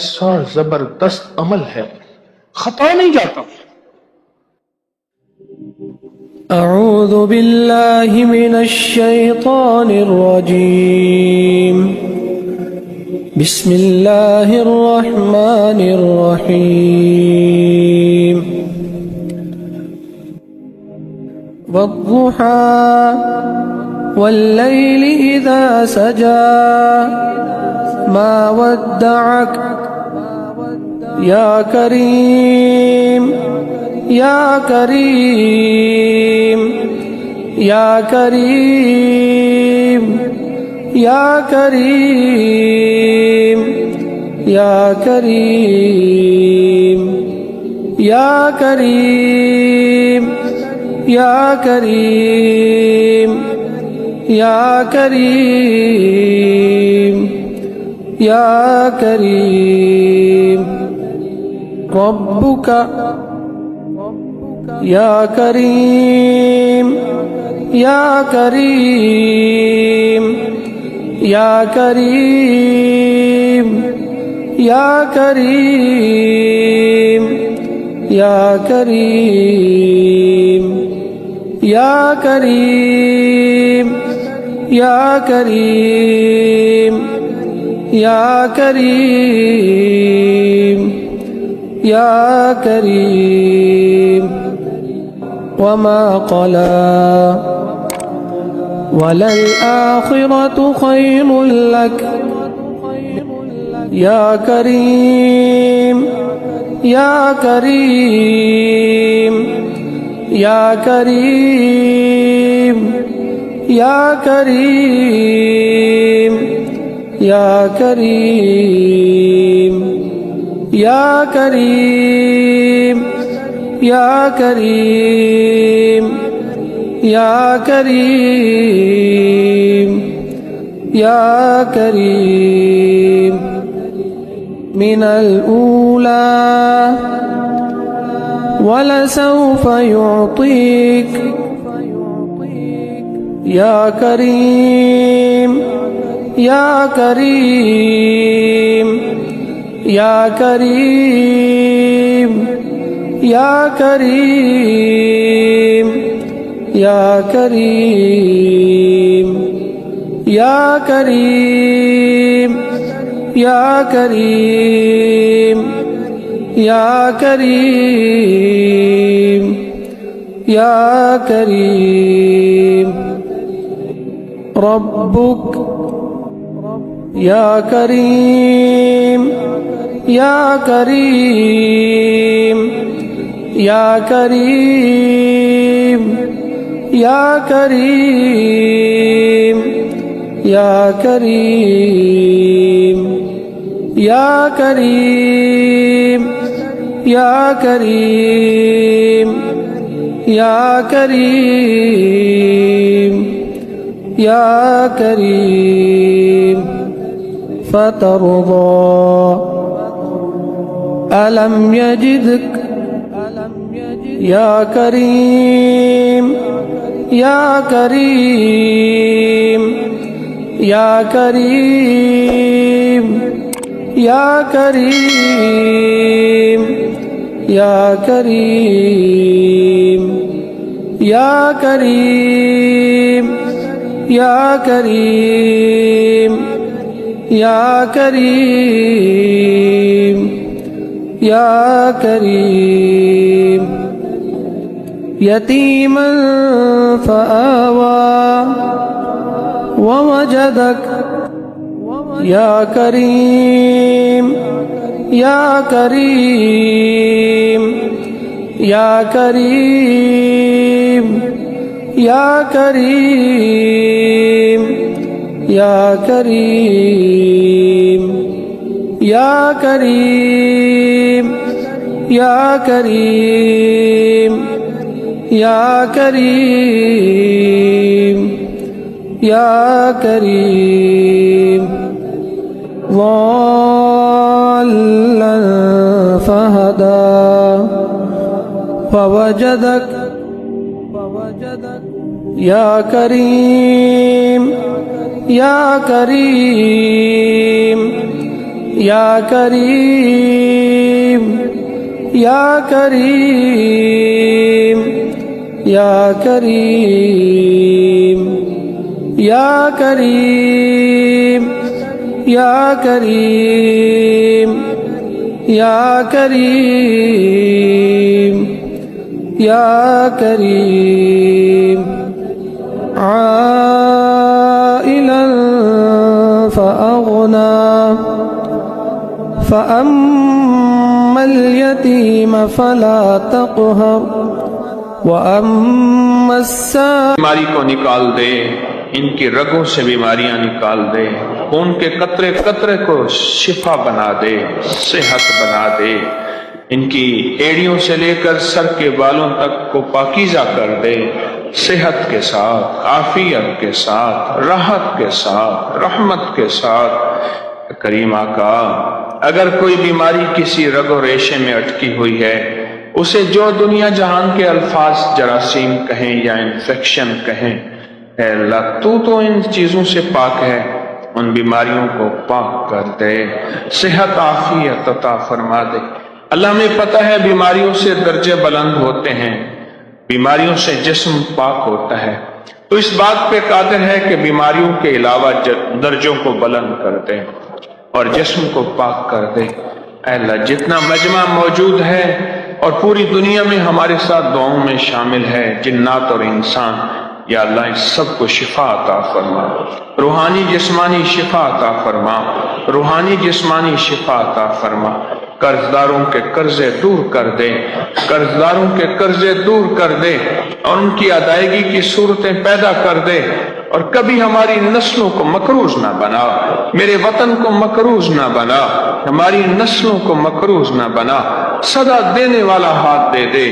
ایسا زبردست عمل ہے، خطا نہیں جاتا. اعوذ باللہ من الشیطان الرجیم بسم اللہ الرحمن الرحیم والضحى واللیل اذا سجا ما ودعك یا کریم یا کریم یا کریم یا کریم یا کریم یا کریم یا کریم یا کریم یا کریم ربک یا کریم یا کریم یا کریم یا کریم یا کریم یا کریم یا کریم یا کریم یا کریم وما قلا وللآخرة خير لك يا كريم يا كريم يا كريم يا كريم يا كريم يا كريم يا كريم يا كريم يا كريم من الأولى ولسوف يعطيك يا كريم يا كريم يا كريم يا كريم يا كريم يا كريم يا كريم يا كريم يا كريم ربك يا كريم يا كريم يا كريم يا كريم يا كريم يا كريم يا كريم يا كريم يا كريم فترضى ألم يجدك يا كريم يا كريم يا كريم يا كريم يا كريم يا كريم يا كريم يا كريم يا كريم يتيما فآوى ووجدك يا كريم يا كريم يا كريم يا كريم يا كريم يا كريم يا كريم يا كريم يا كريم ضالا فهدى فوجدك يا كريم يا كريم یا کریم یا کریم یا کریم یا کریم یا کریم یا کریم یا کریم عائلا فأغنى فأما اليتيم فلا تقهر وأما السائل بیماری کو نکال دے، ان کی رگوں سے بیماریاں نکال دے، خون کے قطرے قطرے کو شفا بنا دے، صحت بنا دے، ان کی ایڑیوں سے لے کر سر کے بالوں تک کو پاکیزہ کر دے، صحت کے ساتھ، عافیت کے ساتھ، راحت کے ساتھ، رحمت کے ساتھ۔ کریم آقا، اگر کوئی بیماری کسی رگ و ریشے میں اٹکی ہوئی ہے، اسے جو دنیا جہان کے الفاظ جراثیم کہیں یا انفیکشن کہیں، اے اللہ تو ان چیزوں سے پاک ہے، ان بیماریوں کو پاک کر دے، صحت عافیت عطا فرما دے۔ اللہ ہمیں پتہ ہے بیماریوں سے درجے بلند ہوتے ہیں، بیماریوں سے جسم پاک ہوتا ہے، تو اس بات پہ قادر ہے کہ بیماریوں کے علاوہ درجوں کو بلند کر دے اور جسم کو پاک کر دے۔ اے اللہ جتنا مجمع موجود ہے اور پوری دنیا میں ہمارے ساتھ دعاؤں میں شامل ہے، جنات اور انسان، یا اللہ اس سب کو شفا عطا فرما، روحانی جسمانی شفا عطا فرما، روحانی جسمانی شفا عطا فرما۔ قرضداروں کے قرضے دور کر دے، قرضداروں کے قرضے دور کر دے اور ان کی ادائیگی کی صورتیں پیدا کر دے، اور کبھی ہماری نسلوں کو مکروز نہ بنا، میرے وطن کو مکروز نہ بنا، ہماری نسلوں کو مکروز نہ بنا۔ سدا دینے والا ہاتھ دے دے،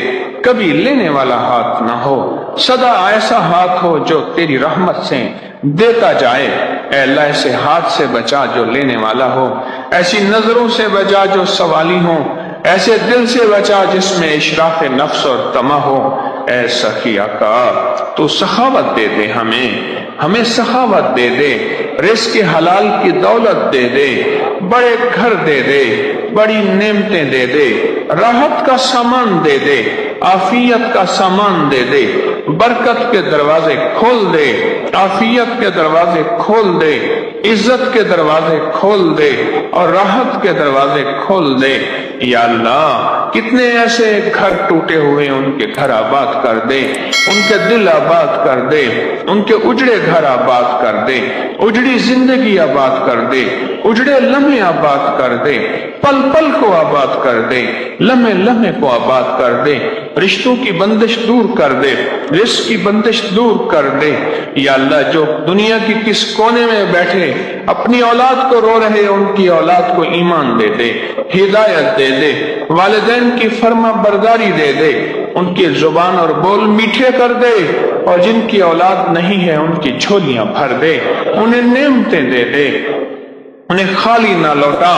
کبھی لینے والا ہاتھ نہ ہو، سدا ایسا ہاتھ ہو جو تیری رحمت سے دیتا جائے۔ اے اللہ ایسے ہاتھ سے بچا جو لینے والا ہو، ایسی نظروں سے بچا جو سوالی ہو، ایسے دل سے بچا جس میں اشراف نفس اور طمع ہو۔ اے سخی آقا تو سخاوت دے دے، ہمیں سخاوت دے دے، رزق حلال کی دولت دے دے، بڑے گھر دے دے، بڑی نعمتیں دے دے، راحت کا سامان دے دے، عافیت کا سامان دے دے، برکت کے دروازے کھول دے، عافیت کے دروازے کھول دے، عزت کے دروازے کھول دے اور راحت کے دروازے کھول دے۔ یا اللہ کتنے ایسے گھر ٹوٹے ہوئے ان کے گھر آباد کر دے، ان کے دل آباد کر دے، ان کے اجڑے گھر آباد کر دے، اجڑی زندگی آباد کر دے، اجڑے لمحے آباد کر دے، پل پل کو آباد کر دے، لمحے لمحے کو آباد کر دے، رشتوں کی بندش دور کر دے، رزق کی بندش دور کر دے۔ یا اللہ جو دنیا کی کس کونے میں بیٹھے اپنی اولاد کو رو رہے، ان کی اولاد کو ایمان دے دے، ہدایت دے دے، والدین کی فرما برداری دے دے، ان کی زبان اور بول میٹھے کر دے، اور جن کی اولاد نہیں ہے ان کی جھولیاں بھر دے، انہیں نعمتیں دے دے، انہیں خالی نہ لوٹا،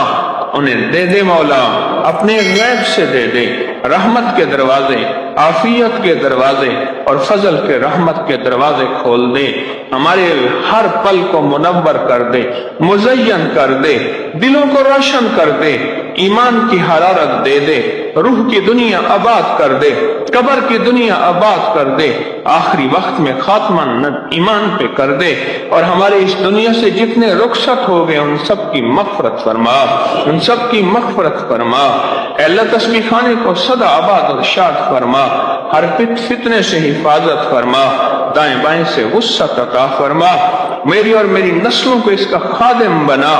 انہیں دے دے مولا، اپنے غیب سے دے دے، رحمت کے دروازے، عافیت کے دروازے اور فضل کے رحمت کے دروازے کھول دے، ہمارے ہر پل کو منور کر دے، مزین کر دے، دلوں کو روشن کر دے، ایمان کی حرارت دے دے، روح کی دنیا آباد کر دے، قبر کی دنیا آباد کر دے، آخری وقت میں خاتمہ ایمان پہ کر دے، اور ہمارے اس دنیا سے جتنے رخصت ہو گئے ان سب کی مغفرت فرما، ان سب کی مغفرت فرما۔ اے اللہ تسبیح خانے کو سدا آباد اور شاد فرما، ہر فتنے سے حفاظت فرما، دائیں بائیں سے وسعت عطا فرما، میری اور میری نسلوں کو اس کا خادم بنا۔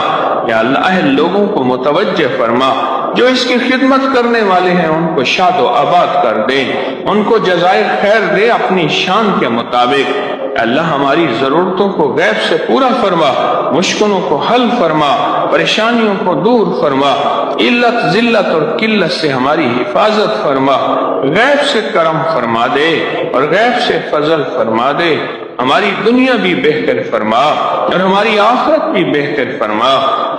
یا اللہ اہل لوگوں کو متوجہ فرما، جو اس کی خدمت کرنے والے ہیں ان کو شاد و آباد کر دے، ان کو جزائے خیر دے اپنی شان کے مطابق۔ اللہ ہماری ضرورتوں کو غیب سے پورا فرما، مشکلوں کو حل فرما، پریشانیوں کو دور فرما، علت ذلت اور قلت سے ہماری حفاظت فرما، غیب سے کرم فرما دے اور غیب سے فضل فرما دے، ہماری دنیا بھی بہتر فرما اور ہماری آخرت بھی بہتر فرما،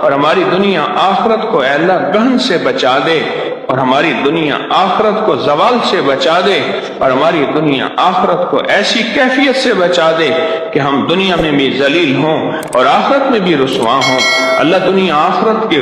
اور ہماری دنیا آخرت کو اے اللہ گہن سے بچا دے، اور ہماری دنیا آخرت کو زوال سے بچا دے، اور ہماری دنیا آخرت کو ایسی کیفیت سے بچا دے کہ ہم دنیا میں بھی ذلیل ہوں اور آخرت میں بھی رسوا ہوں۔ اللہ دنیا آخرت کے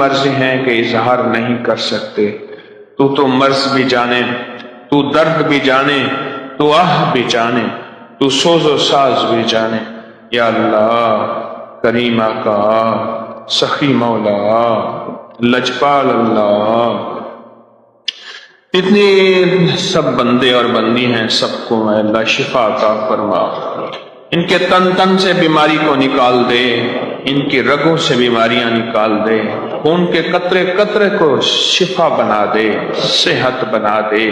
مرض ہیں کہ اظہار نہیں کر سکتے، تو مرض بھی جانے، تو درد بھی جانے، تو آہ بھی جانے، تو سوز و ساز بھی جانے۔ یا اللہ، کریم آقا، سخی مولا، لجپال اللہ، اتنے سب بندے اور بندی ہیں، سب کو اے اللہ شفا عطا فرما، ان کے تن تن سے بیماری کو نکال دے، ان کی رگوں سے بیماریاں نکال دے، خون کے قطرے قطرے کو شفا بنا دے، صحت بنا دے،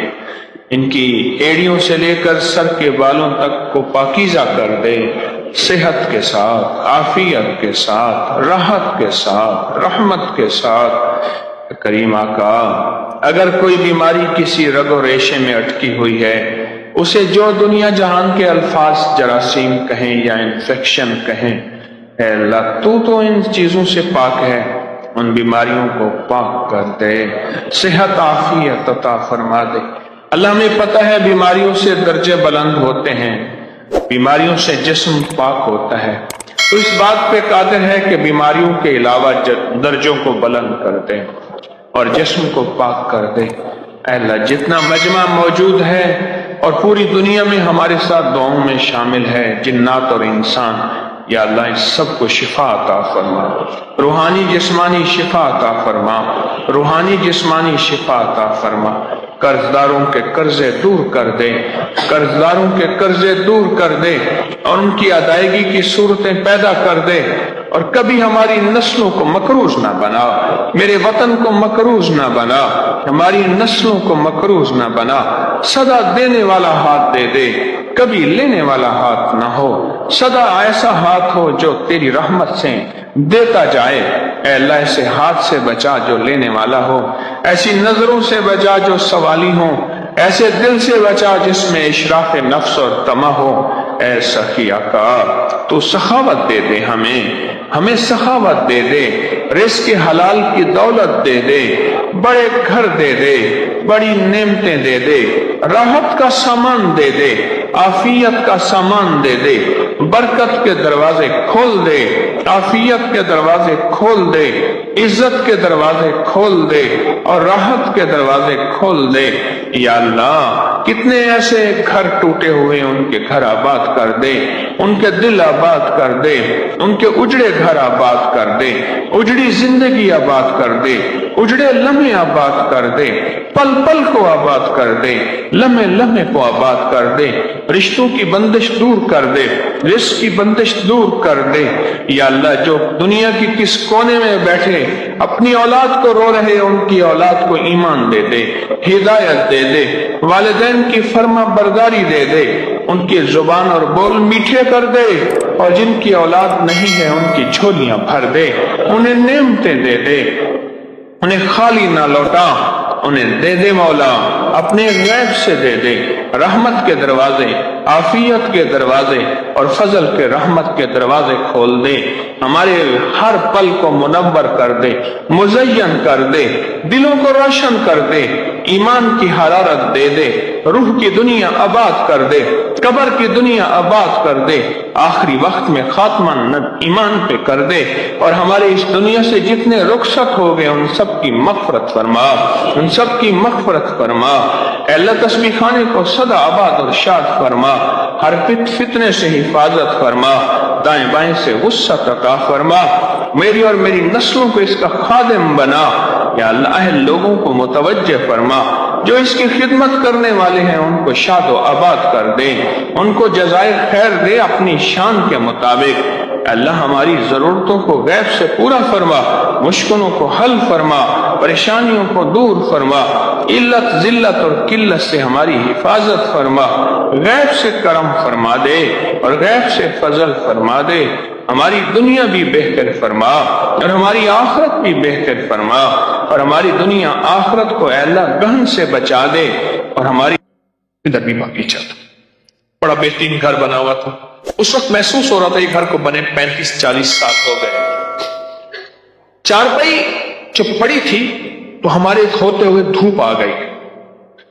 ان کی ایڑیوں سے لے کر سر کے بالوں تک کو پاکیزہ کر دے، صحت کے ساتھ، عافیت کے ساتھ، راحت کے ساتھ، رحمت کے ساتھ۔ کریم آقا، اگر کوئی بیماری کسی رگ و ریشے میں اٹکی ہوئی ہے، اسے جو دنیا جہان کے الفاظ جراثیم کہیں یا انفیکشن کہیں، اے اللہ تو ان چیزوں سے پاک ہے، ان بیماریوں کو پاک کر دے، صحت عافیت عطا فرما دے۔ اللہ ہمیں پتہ ہے بیماریوں سے درجے بلند ہوتے ہیں، بیماریوں سے جسم پاک ہوتا ہے، تو اس بات پہ قادر ہے کہ بیماریوں کے علاوہ درجوں کو بلند کر دے اور جسم کو پاک کر دے۔ اے اللہ، جتنا مجمع موجود ہے اور پوری دنیا میں ہمارے ساتھ دعاؤں میں شامل ہے، جنات اور انسان، یا اللہ اس سب کو شفا عطا فرما، روحانی جسمانی شفا عطا فرما، روحانی جسمانی شفا عطا فرما۔ قرضداروں کے قرضے دور کر دے، قرضداروں کے قرضے دور کر دے اور ان کی ادائیگی کی صورتیں پیدا کر دے، اور کبھی ہماری نسلوں کو مکروز نہ بنا، میرے وطن کو مکروز نہ بنا، ہماری نسلوں کو مکروز نہ بنا۔ سدا دینے والا ہاتھ دے دے، کبھی لینے والا ہاتھ نہ ہو، سدا ایسا ہاتھ ہو جو تیری رحمت سے دیتا جائے۔ اے اللہ، ایسے ہاتھ سے بچا جو لینے والا ہو، ایسی نظروں سے بچا جو سوالی ہوں، ایسے دل سے بچا جس میں اشراف نفس اور طمع ہو۔ اے سخی آقا، تو سخاوت دے دے، ہمیں سخاوت دے دے، رزق حلال کی دولت دے دے، بڑے گھر دے دے، بڑی نعمتیں دے دے، راحت کا سامان دے دے، عافیت کا سامان دے دے، برکت کے دروازے کھول دے، عافیت کے دروازے کھول دے، عزت کے دروازے کھول دے اور راحت کے دروازے کھول دے۔ یا اللہ، کتنے ایسے گھر ٹوٹے ہوئے، ان کے گھر آباد کر دے، ان کے دل آباد کر دے، ان کے اجڑے گھر آباد کر دے، اجڑی زندگی آباد کر دے، اجڑے لمحے آباد کر دے، پل پل کو آباد کر دے، لمحے لمحے کو آباد کر دے، رشتوں کی بندش دور کر دے، رزق کی بندش دور کر دے۔ یا اللہ، جو دنیا کی کس کونے میں بیٹھے اپنی اولاد کو رو رہے، ان کی اولاد کو ایمان دے دے، ہدایت دے دے، والدین کی فرما برداری دے دے، ان کی زبان اور بول میٹھے کر دے، اور جن کی اولاد نہیں ہے ان کی جھولیاں بھر دے، انہیں نعمتیں دے دے، انہیں خالی نہ لوٹا، انہیں دے دے مولا، اپنے غیب سے دے دے، رحمت کے دروازے، عافیت کے دروازے اور فضل کے رحمت کے دروازے کھول دے، ہمارے ہر پل کو منور کر دے، مزین کر دے، دلوں کو روشن کر دے، ایمان کی حرارت دے دے، روح کی دنیا آباد کر دے، قبر کی دنیا آباد کر دے، آخری وقت میں خاتمہ ایمان پہ کر دے، اور ہمارے اس دنیا سے جتنے رخصت ہو گئے ان سب کی مغفرت فرما، ان سب کی مغفرت فرما۔ اے اللہ، تسبیح خانے کو سدا آباد اور شاد فرما، ہر فتنے سے حفاظت فرما، دائیں بائیں سے وسعت عطا فرما، میری اور میری نسلوں کو اس کا خادم بنا۔ یا اللہ، اہل لوگوں کو متوجہ فرما، جو اس کی خدمت کرنے والے ہیں ان کو شاد و آباد کر دے، ان کو جزائے خیر دے اپنی شان کے مطابق۔ اللہ، ہماری ضرورتوں کو غیب سے پورا فرما، مشکلوں کو حل فرما، پریشانیوں کو دور فرما، علت ذلت اور قلت سے ہماری حفاظت فرما، غیب سے کرم فرما دے اور غیب سے فضل فرما دے، ہماری دنیا بھی بہتر فرما اور ہماری آخرت بھی بہتر فرما، اور ہماری دنیا آخرت کو اے اللہ گہن سے بچا دے، اور ہماری ادھر بھی باغیچہ تھا، بڑا بہترین گھر بنا ہوا تھا، اس وقت محسوس ہو رہا تھا یہ گھر کو بنے 35-40 سال ہو گئے۔ چارپائی جو پڑی تھی تو ہمارے کھوتے ہوئے دھوپ آ گئی،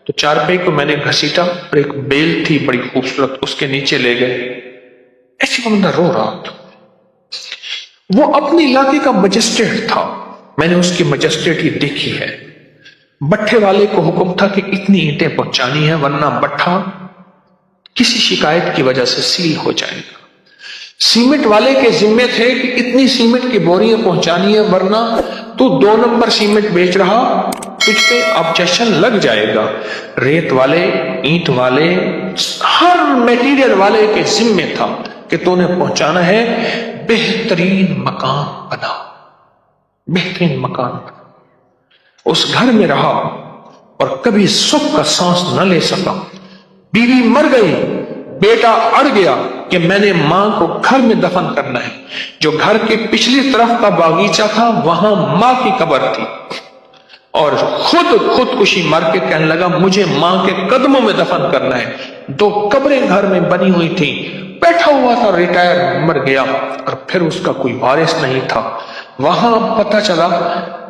تو چارپائی کو میں نے گھسیٹا اور ایک بیل تھی بڑی خوبصورت، اس کے نیچے لے گئے، ایسی بندہ رو رہا تھا، وہ اپنے علاقے کا مجسٹریٹ تھا، میں نے اس کی مجسٹیٹی دیکھی ہے. بٹھے والے کو حکم تھا کہ اتنی اینٹیں پہنچانی ہے ورنہ بٹھا کسی شکایت کی وجہ سے سیل ہو جائے گا. سیمنٹ والے کے ذمے تھے کہ اتنی سیمنٹ کی بوریاں پہنچانی ہے ورنہ تو 2 نمبر سیمنٹ بیچ رہا تجھ پہ آبجیکشن لگ جائے گا. ریت والے، اینٹ والے، ہر میٹیریل والے کے ذمے تھا کہ تو نے پہنچانا ہے. بہترین مکان بنا، بہترین مکان بنا. اس گھر میں رہا اور کبھی سکھ کا سانس نہ لے سکا. بیوی مر گئی، بیٹا اڑ گیا کہ میں نے ماں کو گھر میں دفن کرنا ہے. جو گھر کے پچھلی طرف کا باغیچہ تھا وہاں ماں کی قبر تھی اور خودکشی مار کے کہنے لگا مجھے ماں کے قدموں میں دفن کرنا ہے. 2 قبریں گھر میں بنی ہوئی تھی. بیٹھا ہوا تھا، ریٹائر، مر گیا اور پھر اس کا کوئی وارث نہیں تھا. وہاں پتہ چلا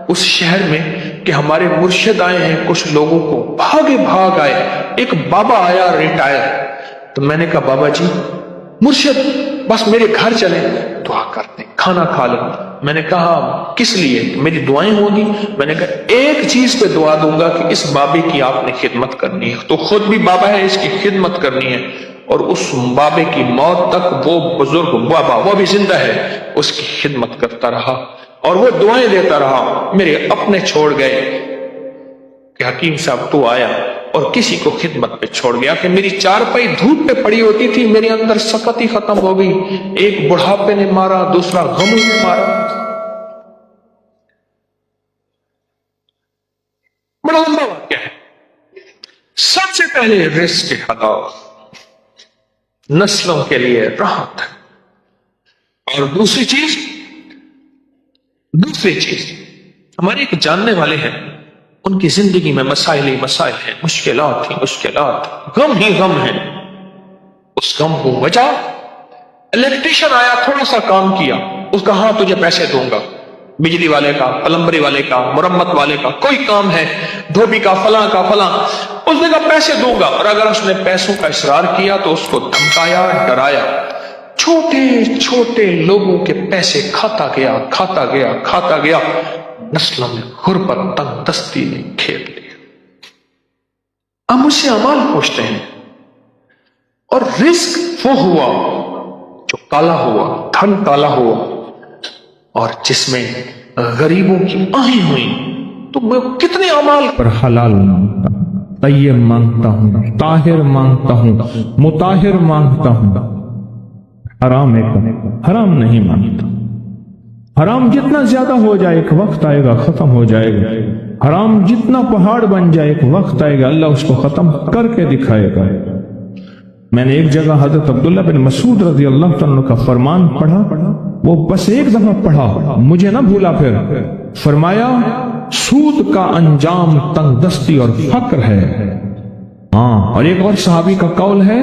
اس شہر میں کہ ہمارے مرشد آئے ہیں. کچھ لوگوں کو بھاگ آئے. ایک بابا آیا ریٹائر. تو میں نے کہا بابا جی مرشد بس میرے گھر چلیں، دعا کرتے، کھانا کھا لیں. میں نے کہا کس لیے؟ میری دعائیں ہوں گی. میں نے کہا ایک چیز پہ دعا دوں گا کہ اس بابے کی آپ نے خدمت کرنی ہے. تو خود بھی بابا ہے، اس کی خدمت کرنی ہے اور اس بابے کی موت تک وہ بزرگ بابا وہ بھی زندہ ہے، اس کی خدمت کرتا رہا اور وہ دعائیں دیتا رہا. میرے اپنے چھوڑ گئے کہ حکیم صاحب تو آیا اور کسی کو خدمت پہ چھوڑ گیا کہ میری 4 پائی دھوپ پہ پڑی ہوتی تھی. میرے اندر سکت ہی ختم ہو گئی. ایک بڑھاپے نے مارا، دوسرا غم نے مارا. بڑا لمبا واقعہ ہے. سب سے پہلے رزق کے حلال، نسلوں کے لیے راحت. اور دوسری چیز ہمارے ایک جاننے والے ہیں، ان کی زندگی میں مسائل ہی مسائل ہیں، مشکلات ہی مشکلات، غم ہی غم ہیں. اس غم کو وجہ الیکٹریشین آیا، تھوڑا سا کام کیا، اس کا ہاں تجھے پیسے دوں گا. بجلی والے کا، پلمبری والے کا، مرمت والے کا کوئی کام ہے، دھوبی کا، فلاں کا فلاں، اس نے کہا پیسے دوں گا. اور اگر اس نے پیسوں کا اصرار کیا تو اس کو دھمکایا، ڈرایا. چھوٹے چھوٹے لوگوں کے پیسے کھاتا گیا. نسلوں میں غربت، تنگ دستی نے گھیر لیا. اب مجھ سے اعمال پوچھتے ہیں اور رزق وہ ہوا جو کالا ہوا، دھن کالا ہوا اور جس میں غریبوں کی آہیں ہوئیں. تو میں کتنے اعمال پر حلال مانگتا ہوں، طیب مانگتا ہوں، طاہر مانگتا ہوں، مطہر مانگتا ہوں. حرام نہیں مانگتا. حرام جتنا زیادہ ہو جائے ایک وقت آئے گا ختم ہو جائے گا. حرام جتنا پہاڑ بن جائے ایک وقت آئے گا اللہ اس کو ختم کر کے دکھائے گا. میں نے ایک جگہ حضرت عبداللہ بن مسعود رضی اللہ تعالیٰ کا فرمان پڑھا، وہ بس ایک دفعہ پڑھا، مجھے نہ بھولا. پھر فرمایا سود کا انجام تنگ دستی اور فقر ہے. اور ایک اور صحابی کا قول ہے،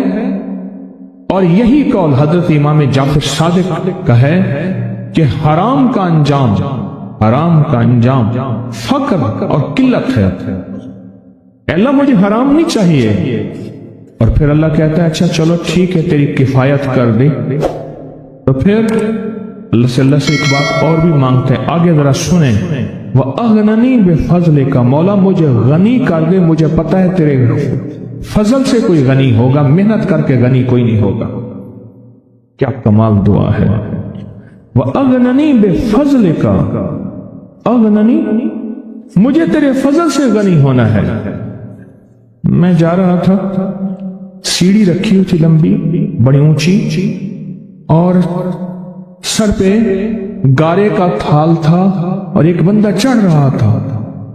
اور یہی قول حضرت امام جعفر صادق کا ہے کہ حرام کا انجام فقر اور قلت ہے. اللہ مجھے حرام نہیں چاہیے. اور پھر اللہ کہتا ہے اچھا چلو ٹھیک ہے تیری کفایت کر دی. تو پھر اللہ سے ایک بات اور بھی مانگتے ہیں، آگے ذرا سنیں. وَأَغْنَنِي بِفَضْلِكَ، مولا مجھے غنی کر دے، مجھے پتہ ہے تیرے فضل سے کوئی غنی ہوگا، محنت کر کے غنی کوئی نہیں ہوگا. کیا کمال دعا ہے. وَأَغْنَنِي بِفَضْلِكَ، اغننی، مجھے تیرے فضل سے غنی ہونا ہے. میں جا رہا تھا، سیڑھی رکھی ہوئی تھی لمبی بڑی اونچی، اور سر پہ گارے کا تھال تھا اور ایک بندہ چڑھ رہا تھا.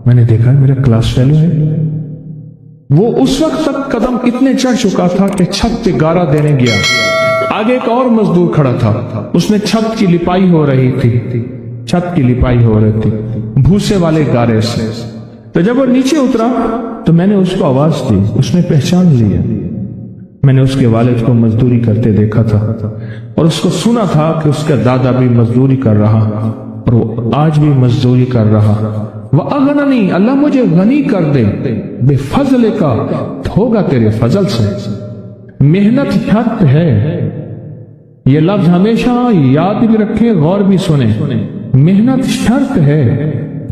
میں نے دیکھا میرا کلاس فیلو ہے. وہ اس وقت تک قدم اتنے چڑھ چکا تھا کہ چھت پہ گارا دینے گیا. آگے ایک اور مزدور کھڑا تھا، اس نے چھت کی لپائی ہو رہی تھی بھوسے والے گارے سے. تو جب وہ نیچے اترا تو میں نے اس کو آواز دی، اس نے پہچان لیا. میں نے اس کے والد کو مزدوری کرتے دیکھا تھا اور اس کو سنا تھا کہ اس کا دادا بھی مزدوری کر رہا اور وہ آج بھی مزدوری کر رہا. وَأَغْنَنِي، اللہ مجھے غنی کر دے، بِفَضْلِكَ، ہوگا تیرے فضل سے. محنت شرط ہے، یہ لفظ ہمیشہ یاد بھی رکھیں، غور بھی سنیں. محنت شرط ہے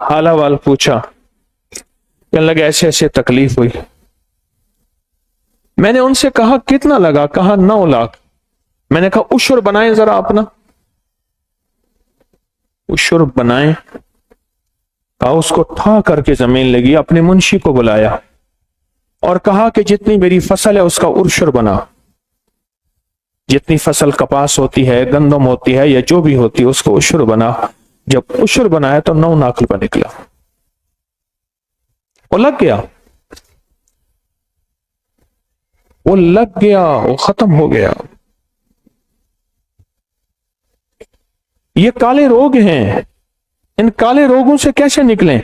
حال حوال پوچھا، کہنے لگے ایسے ایسے تکلیف ہوئی. میں نے ان سے کہا کتنا لگا؟ کہا 9 لاکھ. میں نے کہا اشر بنائیں ذرا اپنا، اشر بنائیں. کہا اس کو ٹھا کر کے زمین لگی، اپنے منشی کو بلایا اور کہا کہ جتنی میری فصل ہے اس کا اشر بنا. جتنی فصل کپاس ہوتی ہے، گندم ہوتی ہے یا جو بھی ہوتی ہے، اس کو اشر بنا. جب اشر بنایا تو 9 لاکھ روپے نکلا. وہ لگ گیا، وہ لگ گیا، وہ ختم ہو گیا. یہ کالے روگ ہیں. ان کالے روگوں سے کیسے نکلیں؟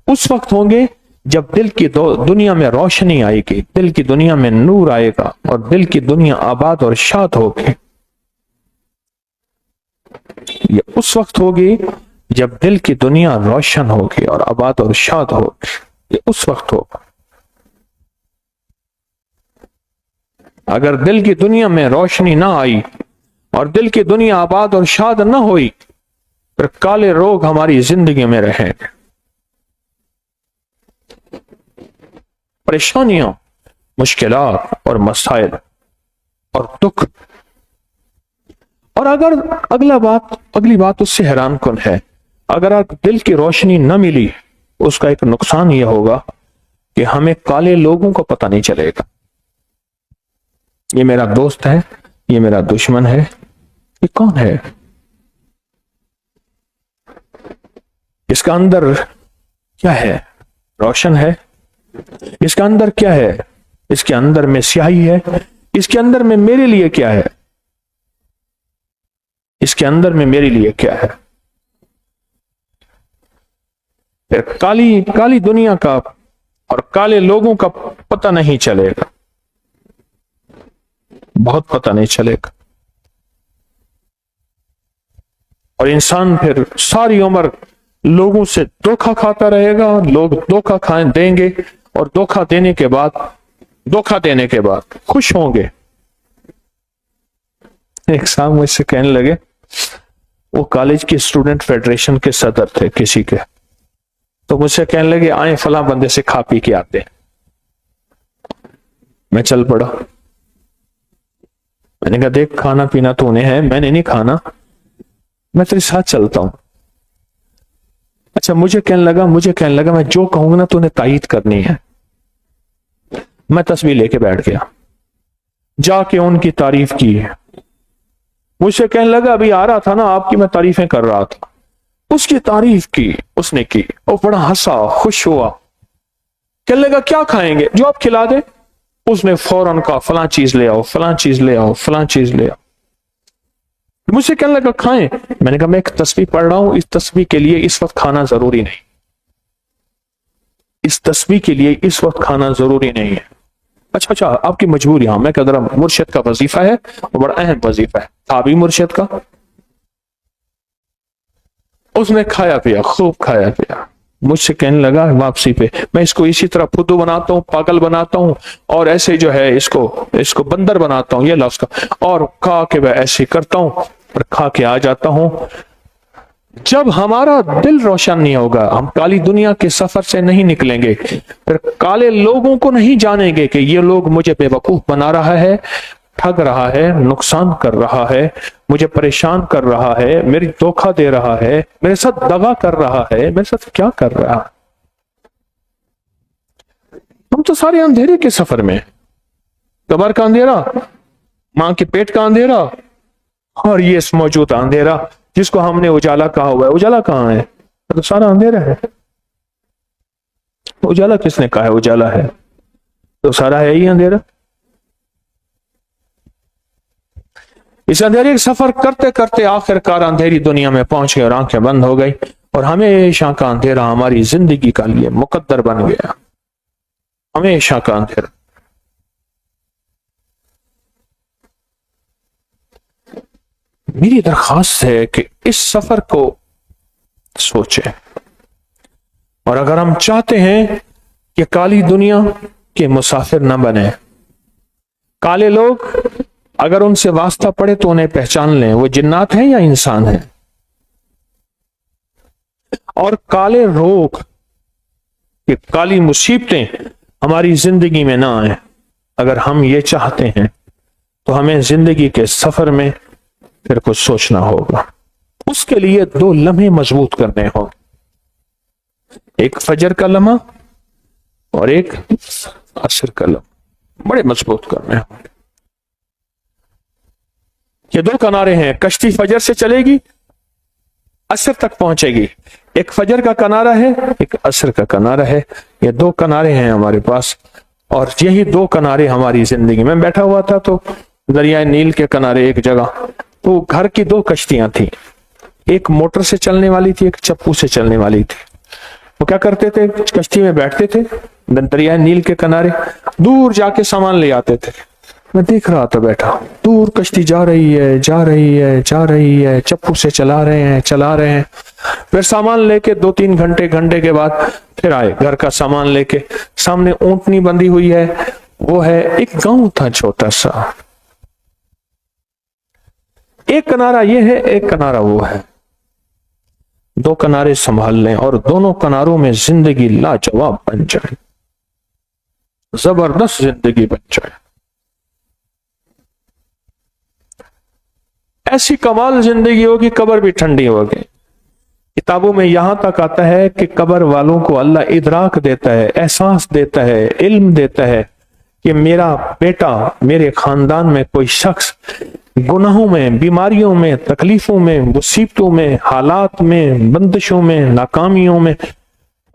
اس وقت ہوں گے جب دل کی دنیا میں روشنی آئے گی، دل کی دنیا میں نور آئے گا اور دل کی دنیا آباد اور شاد ہوگی. یہ اس وقت ہوگی جب دل کی دنیا روشن ہوگی اور آباد اور شاد ہوگی. یہ اس وقت ہوگا. اگر دل کی دنیا میں روشنی نہ آئی اور دل کی دنیا آباد اور شاد نہ ہوئی، پھر کالے روگ ہماری زندگی میں رہیں گے. پریشانیاں، مشکلات اور مسائل اور دکھ. اور اگر اگلی بات اس سے حیران کن ہے، اگر دل کی روشنی نہ ملی، اس کا ایک نقصان یہ ہوگا کہ ہمیں کالے لوگوں کو پتہ نہیں چلے گا. یہ میرا دوست ہے، یہ میرا دشمن ہے، یہ کون ہے؟ اس کا اندر کیا ہے؟ روشن ہے؟ اس کا اندر کیا ہے؟ اس کے اندر میں سیاہی ہے؟ اس کے اندر میں میرے لیے کیا ہے؟ اس کے اندر میں میرے لیے کیا ہے؟ پھر کالی دنیا کا اور کالے لوگوں کا پتہ نہیں چلے گا، بہت پتہ نہیں چلے گا. اور انسان پھر ساری عمر لوگوں سے دھوکہ کھاتا رہے گا. لوگ دھوکہ دیں گے اور دھوکہ دینے کے بعد خوش ہوں گے. ایک صاحب مجھ سے کہنے لگے، وہ کالج کی اسٹوڈنٹ فیڈریشن کے صدر تھے کسی کے، تو مجھ سے کہنے لگے آئیں فلاں بندے سے کھا پی کے آتے. میں چل پڑا. میں نے کہا دیکھ، کھانا پینا تو انہیں ہے، میں نے نہیں کھانا، میں تیرے ساتھ چلتا ہوں. اچھا مجھے کہنے لگا میں جو کہوں گا نا تو انہیں تائید کرنی ہے. میں تسبیح لے کے بیٹھ گیا، جا کے ان کی تعریف کی. مجھ سے کہنے لگا ابھی آ رہا تھا نا، آپ کی میں تعریفیں کر رہا تھا. اس کی تعریف کی، اس نے کی، وہ بڑا ہنسا، خوش ہوا. کہنے لگا کیا کھائیں گے؟ جو آپ کھلا دیں. اس نے فوراً کہا فلاں چیز لے آؤ، فلاں چیز لے آؤ، فلاں چیز لے آؤ. مجھ سے کہنے لگا کھائیں. میں نے کہا میں ایک تسبیح پڑھ رہا ہوں، اس تسبیح کے لیے اس وقت کھانا ضروری نہیں. اس تسبیح کے لیے اس وقت کھانا ضروری نہیں ہے. اچھا آپ کی مجبوری. ہاں. میں کہہ رہا مرشد کا وظیفہ ہے اور بڑا اہم وظیفہ ہے، تھا بھی مرشد کا. اس نے کھایا پیا، خوب کھایا پیا. مجھ سے کہنے لگا واپسی پہ، میں اس کو اسی طرح پھدو بناتا ہوں، پاگل بناتا ہوں، اور ایسے جو ہے اس کو بندر بناتا ہوں، یہ لفظ کا، اور کھا کے میں ایسے کرتا ہوں اور کھا کے آ جاتا ہوں. جب ہمارا دل روشن نہیں ہوگا، ہم کالی دنیا کے سفر سے نہیں نکلیں گے، پھر کالے لوگوں کو نہیں جانیں گے کہ یہ لوگ مجھے بے وقوف بنا رہا ہے، ٹھگ رہا ہے، نقصان کر رہا ہے، مجھے پریشان کر رہا ہے، میری دھوکہ دے رہا ہے، میرے ساتھ دغا کر رہا ہے، میرے ساتھ کیا کر رہا ہے. ہم تو سارے اندھیرے کے سفر میں، قبر کا اندھیرا، ماں کے پیٹ کا اندھیرا، اور یہ اس موجودہ اندھیرا جس کو ہم نے اجالا کہا ہوا ہے. اجالا کہاں ہے؟ تو سارا اندھیرا ہے. اجالا کس نے کہا ہے اجالا ہے؟ تو سارا ہے ہی اندھیرا. اس اندھیرے کا سفر کرتے کرتے آخر کار اندھیری دنیا میں پہنچ گئے اور آنکھیں بند ہو گئی، اور ہمیشہ کا اندھیرا ہماری زندگی کا لیے مقدر بن گیا. ہمیشہ کا اندھیرا. میری درخواست ہے کہ اس سفر کو سوچیں، اور اگر ہم چاہتے ہیں کہ کالی دنیا کے مسافر نہ بنے، کالے لوگ اگر ان سے واسطہ پڑے تو انہیں پہچان لیں وہ جنات ہیں یا انسان ہیں. اور کالے روگ کہ کالی مصیبتیں ہماری زندگی میں نہ آئیں. اگر ہم یہ چاہتے ہیں تو ہمیں زندگی کے سفر میں پھر کچھ سوچنا ہوگا. اس کے لیے 2 لمحے مضبوط کرنے ہوں، ایک فجر کا لمحہ اور ایک عصر کا لمحہ، بڑے مضبوط کرنے ہوں. یہ 2 کنارے ہیں، کشتی فجر سے چلے گی، عصر تک پہنچے گی. ایک فجر کا کنارہ ہے، ایک عصر کا کنارہ ہے. یہ 2 کنارے ہیں ہمارے پاس، اور یہی 2 کنارے ہماری زندگی میں. بیٹھا ہوا تھا تو دریائے نیل کے کنارے ایک جگہ، تو گھر کی 2 کشتیاں تھیں، ایک موٹر سے چلنے والی تھی، ایک چپو سے چلنے والی تھی. وہ کیا کرتے تھے؟ کشتی میں بیٹھتے تھے دریائے نیل کے کنارے، دور جا کے سامان لے آتے تھے. میں دیکھ رہا تھا بیٹھا، دور کشتی جا رہی ہے، جا رہی ہے، جا رہی ہے، چپو سے چلا رہے ہیں، چلا رہے ہیں. پھر سامان لے کے 2-3 گھنٹے کے بعد پھر آئے گھر کا سامان لے کے. سامنے اونٹنی بندھی ہوئی ہے، وہ ہے. ایک گاؤں تھا چھوٹا سا، ایک کنارہ یہ ہے، ایک کنارہ وہ ہے. 2 کنارے سنبھال لیں اور دونوں کناروں میں زندگی لاجواب بن جائے، زبردست زندگی بن جائے. ایسی کمال زندگی ہوگی، قبر بھی ٹھنڈی ہوگی. کتابوں میں یہاں تک آتا ہے کہ قبر والوں کو اللہ ادراک دیتا ہے، احساس دیتا ہے، علم دیتا ہے کہ میرا بیٹا، میرے خاندان میں کوئی شخص گناہوں میں، بیماریوں میں، تکلیفوں میں، مصیبتوں میں، حالات میں، بندشوں میں، ناکامیوں میں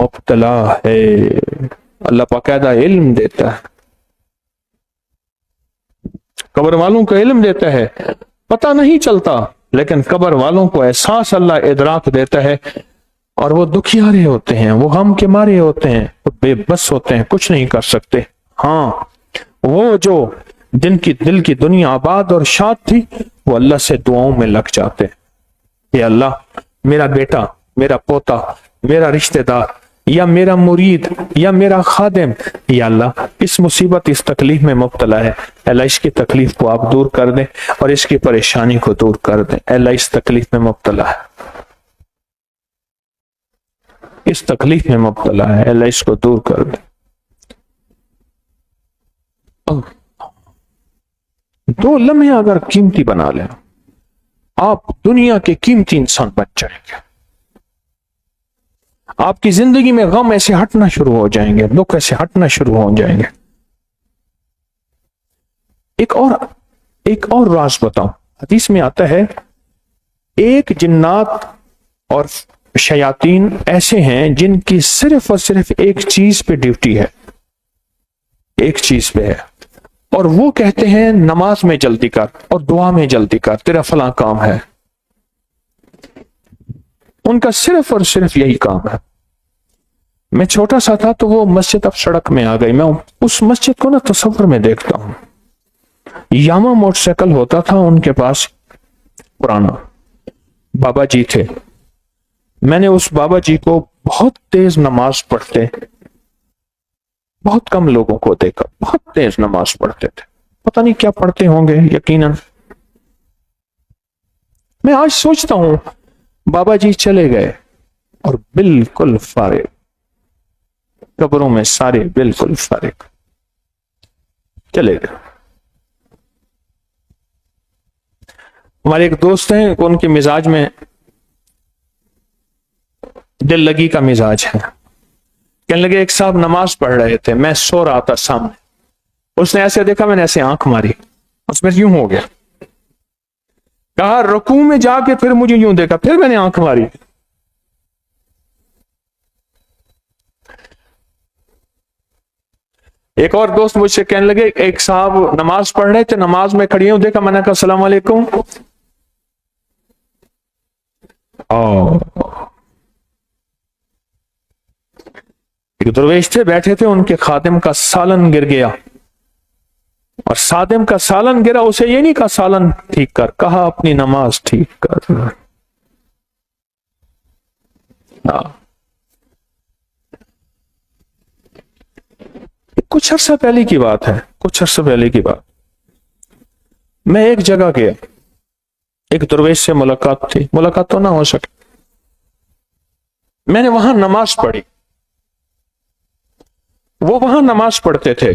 مبتلا ہے. اللہ باقاعدہ علم دیتا ہے، قبر والوں کو علم دیتا ہے. پتہ نہیں چلتا، لیکن قبر والوں کو احساس اللہ ادراک دیتا ہے، اور وہ دکھیارے ہوتے ہیں، وہ غم کے مارے ہوتے ہیں، وہ بے بس ہوتے ہیں، کچھ نہیں کر سکتے. ہاں، وہ جو جن کی دل کی دنیا آباد اور شاد تھی، وہ اللہ سے دعاؤں میں لگ جاتے ہیں کہ اللہ میرا بیٹا، میرا پوتا، میرا رشتہ دار، یا میرا مرید، یا میرا خادم، یا اللہ اس مصیبت، اس تکلیف میں مبتلا ہے. اللہ اس کی تکلیف کو آپ دور کر دیں اور اس کی پریشانی کو دور کر دیں. اللہ اس تکلیف میں مبتلا ہے، اس تکلیف میں مبتلا ہے، اللہ اس کو دور کر دیں. 2 لمحے اگر قیمتی بنا لیں، آپ دنیا کے قیمتی انسان بن جائیں گے. آپ کی زندگی میں غم ایسے ہٹنا شروع ہو جائیں گے، دکھ ایسے ہٹنا شروع ہو جائیں گے. ایک اور راز بتاؤں. حدیث میں آتا ہے ایک جنات اور شیاطین ایسے ہیں جن کی صرف اور صرف ایک چیز پہ ڈیوٹی ہے، ایک چیز پہ ہے، اور وہ کہتے ہیں نماز میں جلدی کر اور دعا میں جلدی کر، تیرا فلاں کام ہے. ان کا صرف اور صرف یہی کام ہے. میں چھوٹا سا تھا تو وہ مسجد اب سڑک میں آ گئی. میں اس مسجد کو نا تصور میں دیکھتا ہوں. یاما موٹر سائیکل ہوتا تھا ان کے پاس، پرانا بابا جی تھے. میں نے اس بابا جی کو بہت تیز نماز پڑھتے، بہت کم لوگوں کو دیکھا بہت تیز نماز پڑھتے تھے. پتہ نہیں کیا پڑھتے ہوں گے، یقیناً. میں آج سوچتا ہوں بابا جی چلے گئے اور بالکل فارغ، قبروں میں سارے بالکل فارغ چلے گئے. ہمارے ایک دوست ہیں، ان کے مزاج میں دل لگی کا مزاج ہے. کہنے لگے ایک صاحب نماز پڑھ رہے تھے، میں سو رہا تھا سامنے، اس نے ایسے دیکھا، میں نے ایسے آنکھ ماری، اس میں یوں ہو گیا. کہا رکوع میں جا کے پھر مجھے یوں دیکھا، پھر میں نے آنکھ ماری. ایک اور دوست مجھ سے کہنے لگے ایک صاحب نماز پڑھ رہے تھے، نماز میں کھڑی ہوں دیکھا، میں نے کہا السلام علیکم. ایک درویش تھے بیٹھے تھے، ان کے خادم کا سالن گر گیا، اور خادم کا سالن گرا، اسے یہ نہیں کہا سالن ٹھیک کر، کہا اپنی نماز ٹھیک کر. کچھ عرصہ پہلے کی بات ہے، کچھ عرصہ پہلے کی بات. میں ایک جگہ گیا، ایک درویش سے ملاقات تھی، ملاقات تو نہ ہو سکے. میں نے وہاں نماز پڑھی، وہ وہاں نماز پڑھتے تھے۔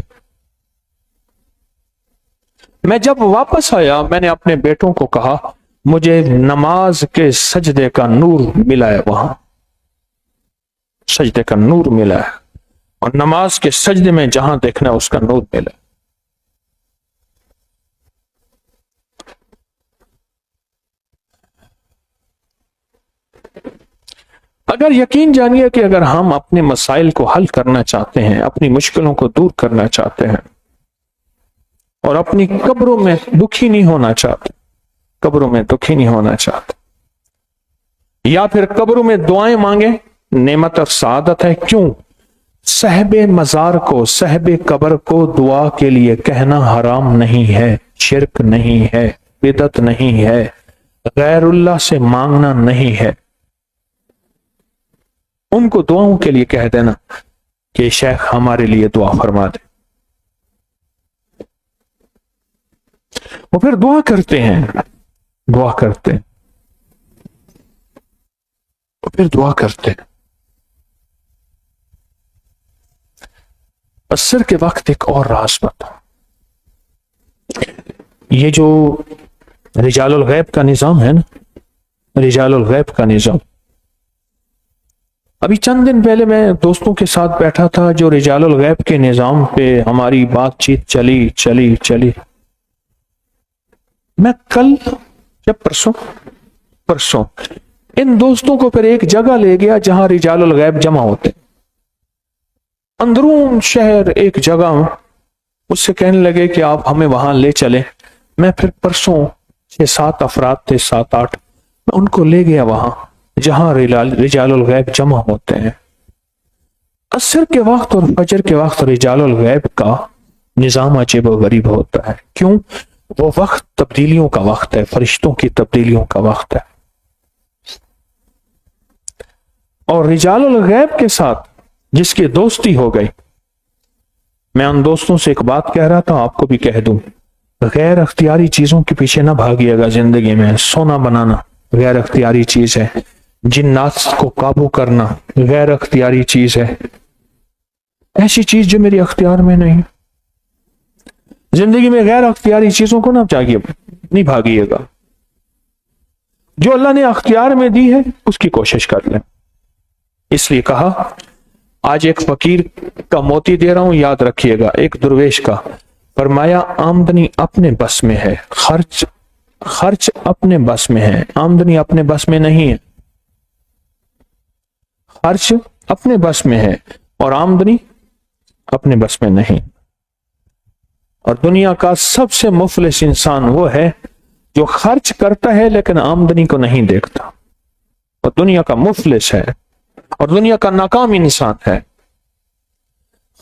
میں جب واپس آیا میں نے اپنے بیٹوں کو کہا مجھے نماز کے سجدے کا نور ملا ہے، وہاں سجدے کا نور ملا ہے، اور نماز کے سجدے میں جہاں دیکھنا ہے اس کا نور ملا ہے۔ اگر یقین جانیے کہ اگر ہم اپنے مسائل کو حل کرنا چاہتے ہیں، اپنی مشکلوں کو دور کرنا چاہتے ہیں، اور اپنی قبروں میں دکھی نہیں ہونا چاہتے، قبروں میں دکھی نہیں ہونا چاہتے، یا پھر قبروں میں دعائیں مانگیں، نعمت اور سعادت ہے۔ کیوں؟ صاحب مزار کو، صاحب قبر کو دعا کے لیے کہنا حرام نہیں ہے، شرک نہیں ہے، بدعت نہیں ہے، غیر اللہ سے مانگنا نہیں ہے۔ ان کو دعاؤں کے لیے کہہ دینا کہ شیخ ہمارے لیے دعا فرما دے، وہ پھر دعا کرتے ہیں، دعا کرتے ہیں، وہ پھر دعا کرتے ہیں۔ عصر کے وقت ایک اور راز بتا، یہ جو رجال الغیب کا نظام ہے نا، رجال الغیب کا نظام، ابھی چند دن پہلے میں دوستوں کے ساتھ بیٹھا تھا جو رجال الغیب کے نظام پہ ہماری بات چیت چلی۔ میں کل جب پرسوں ان دوستوں کو پھر ایک جگہ لے گیا جہاں رجال الغیب جمع ہوتے، اندرون شہر ایک جگہ، اس سے کہنے لگے کہ آپ ہمیں وہاں لے چلیں۔ میں پھر پرسوں 6-7 افراد تھے، 7-8، میں ان کو لے گیا وہاں جہاں رجال الغیب جمع ہوتے ہیں۔ عصر کے وقت اور فجر کے وقت رجال الغیب کا نظام عجیب و غریب ہوتا ہے۔ کیوں؟ وہ وقت تبدیلیوں کا وقت ہے، فرشتوں کی تبدیلیوں کا وقت ہے، اور رجال الغیب کے ساتھ جس کی دوستی ہو گئی، میں ان دوستوں سے ایک بات کہہ رہا تھا، آپ کو بھی کہہ دوں، غیر اختیاری چیزوں کے پیچھے نہ بھاگیے گا زندگی میں۔ سونا بنانا غیر اختیاری چیز ہے، جنات کو قابو کرنا غیر اختیاری چیز ہے، ایسی چیز جو میری اختیار میں نہیں۔ زندگی میں غیر اختیاری چیزوں کو نہ چاہیے، نہیں بھاگیے گا، جو اللہ نے اختیار میں دی ہے اس کی کوشش کر لیں۔ اس لیے کہا، آج ایک فقیر کا موتی دے رہا ہوں، یاد رکھیے گا، ایک درویش کا، فرمایا آمدنی اپنے بس میں ہے، خرچ اپنے بس میں ہے، آمدنی اپنے بس میں نہیں ہے۔ خرچ اپنے بس میں ہے اور آمدنی اپنے بس میں نہیں۔ اور دنیا کا سب سے مفلس انسان وہ ہے جو خرچ کرتا ہے لیکن آمدنی کو نہیں دیکھتا، اور دنیا کا مفلس ہے اور دنیا کا ناکام انسان ہے،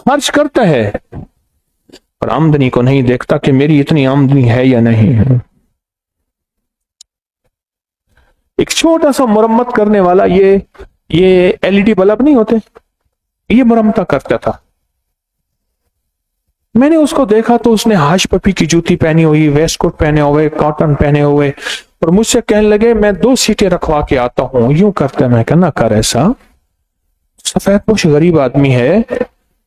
خرچ کرتا ہے اور آمدنی کو نہیں دیکھتا کہ میری اتنی آمدنی ہے یا نہیں ہے۔ ایک چھوٹا سا مرمت کرنے والا، یہ LED بلب نہیں ہوتے، یہ مرمتا کرتا تھا، میں نے اس کو دیکھا تو اس نے ہاش پپی کی جوتی پہنی ہوئی، ویسٹ کوٹ پہنے ہوئے، کاٹن پہنے ہوئے، اور مجھ سے کہنے لگے میں 2 سیٹیں رکھوا کے آتا ہوں، یوں کرتا ہے۔ میں کہنا کر ایسا، سفید پوش غریب آدمی ہے،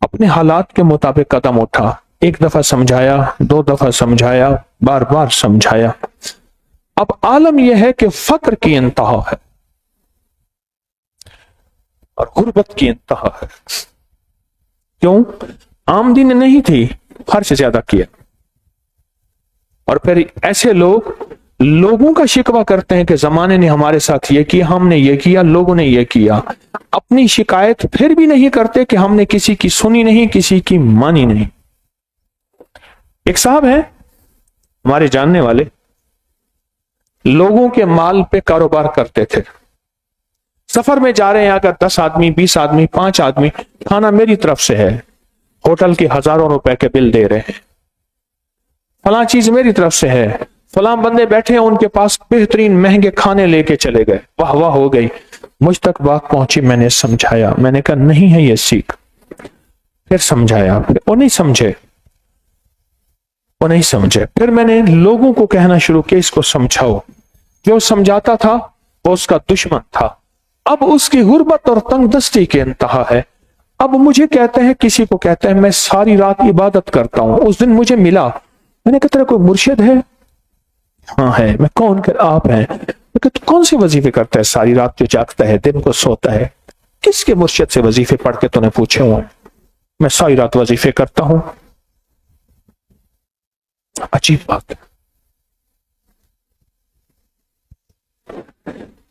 اپنے حالات کے مطابق قدم اٹھا، 1 دفعہ سمجھایا، 2 دفعہ سمجھایا، بار بار سمجھایا۔ اب عالم یہ ہے کہ فقر کی انتہا ہے اور غربت کی انتہا ہے۔ کیوں؟ آمدنی نہیں تھی، خرچ زیادہ کیا، اور پھر ایسے لوگوں کا شکوہ کرتے ہیں کہ زمانے نے ہمارے ساتھ یہ کیا، ہم نے یہ کیا، لوگوں نے یہ کیا، اپنی شکایت پھر بھی نہیں کرتے کہ ہم نے کسی کی سنی نہیں، کسی کی مانی نہیں۔ ایک صاحب ہیں ہمارے جاننے والے، لوگوں کے مال پہ کاروبار کرتے تھے، سفر میں جا رہے ہیں، اگر 10 آدمی، 20 آدمی، 5 آدمی، کھانا میری طرف سے ہے، ہوٹل کے ہزاروں روپے کے بل دے رہے ہیں، فلاں چیز میری طرف سے ہے، فلاں بندے بیٹھے ہیں ان کے پاس بہترین مہنگے کھانے لے کے چلے گئے، واہ واہ ہو گئی۔ مجھ تک بات پہنچی، میں نے سمجھایا، میں نے کہا نہیں ہے یہ سیکھ، پھر سمجھایا، وہ نہیں سمجھے، پھر میں نے لوگوں کو کہنا شروع کیا اس کو سمجھاؤ، جو سمجھاتا تھا وہ اس کا دشمن تھا، اب اس کی غربت اور تنگ دستی کے انتہا ہے. اب مجھے کہتے ہیں, کسی کو کہتے ہیں میں ساری رات عبادت کرتا ہوں. اس دن مجھے ملا, میں نے کہا تیرا کوئی مرشد ہے؟ ہاں ہے. میں کون؟ کہ آپ ہیں. میں کہ تو کون سے وظیفے کرتا ہے ساری رات جو جاگتا ہے دن کو سوتا ہے؟ کس کے مرشد سے وظیفے پڑھ کے تو نے پوچھے ہوں؟ میں ساری رات وظیفے کرتا ہوں. عجیب بات ہے.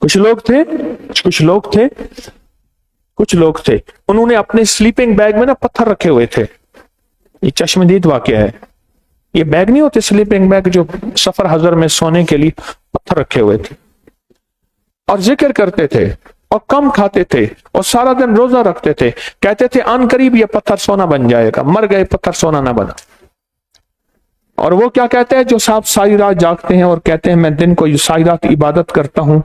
کچھ لوگ تھے انہوں نے اپنے سلیپنگ بیگ میں نا پتھر رکھے ہوئے تھے. یہ چشمدید واقعہ ہے. یہ بیگ نہیں ہوتے سلیپنگ بیگ جو سفر حضر میں سونے کے لیے, پتھر رکھے ہوئے تھے, اور ذکر کرتے تھے اور کم کھاتے تھے اور سارا دن روزہ رکھتے تھے. کہتے تھے ان قریب یہ پتھر سونا بن جائے گا. مر گئے, پتھر سونا نہ بنا. اور وہ کیا کہتے ہیں جو صاحب ساری رات جاگتے ہیں اور کہتے ہیں میں دن کو ساری رات عبادت کرتا ہوں,